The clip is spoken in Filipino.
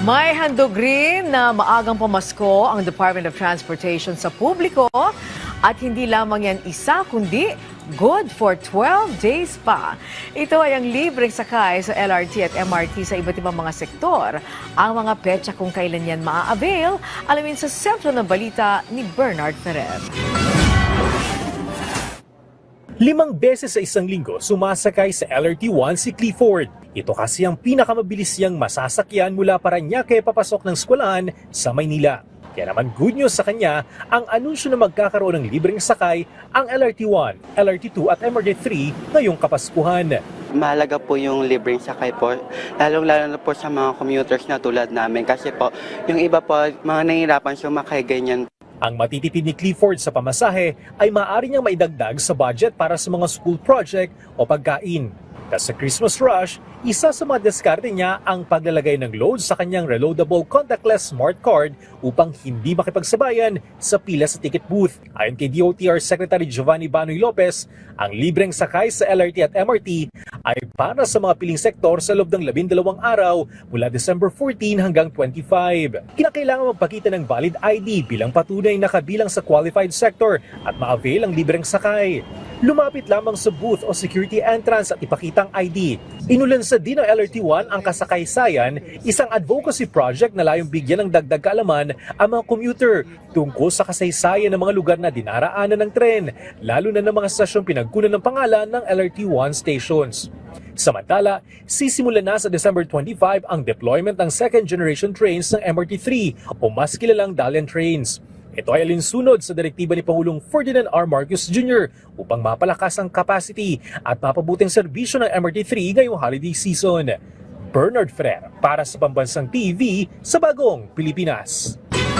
May handog rin na maagang pamasko ang Department of Transportation sa publiko at hindi lamang yan isa kundi good for 12 days pa. Ito ay ang libreng sakay sa LRT at MRT sa iba't ibang mga sektor. Ang mga petsa kung kailan yan maa-avail, alamin sa sentro ng balita ni Bernard Ferrer. 5 beses sa isang linggo sumasakay sa LRT1 si Clifford. Ito kasi ang pinakamabilis niyang masasakyan mula Parañaque papasok ng eskwelahan sa Maynila. Kaya naman good news sa kanya ang anunsyo na magkakaroon ng libreng sakay ang LRT1, LRT2 at MRT3 ngayong Kapaskuhan. Mahalaga po yung libreng sakay po, lalong-lalo na po sa mga commuters na tulad namin kasi po yung iba po mga nahihirapan sumakay ganyan. Ang matitipid ni Clifford sa pamasahe ay maaari niyang maidagdag sa budget para sa mga school project o pagkain. Sa Christmas rush, isa sa mga diskarte niya ang paglalagay ng load sa kanyang reloadable contactless smart card upang hindi makipagsabayan sa pila sa ticket booth. Ayon kay DOTR Secretary Giovanni Banoy Lopez, ang libreng sakay sa LRT at MRT ay para sa mga piling sektor sa loob ng 12 araw mula December 14 hanggang 25. Kinakailangan magpakita ng valid ID bilang patunay na kabilang sa qualified sector at ma-avail ang libreng sakay. Lumapit lamang sa booth o security entrance at ipakitang ID. Inulansa din ng LRT1 ang kasakaysayan, isang advocacy project na layong bigyan ng dagdag kaalaman ang mga commuter tungkol sa kasaysayan ng mga lugar na dinaraanan ng tren, lalo na ng mga stasyong pinagkunan ng pangalan ng LRT1 stations. Samantala, sisimulan na sa December 25 ang deployment ng second generation trains ng MRT3 o mas kilalang Dalian trains. Ito ay alinsunod sa direktiba ni Pangulong Ferdinand R. Marcos Jr. upang mapalakas ang capacity at mapabuting serbisyo ng MRT3 ngayong holiday season. Bernard Ferrer para sa Pambansang TV sa Bagong Pilipinas.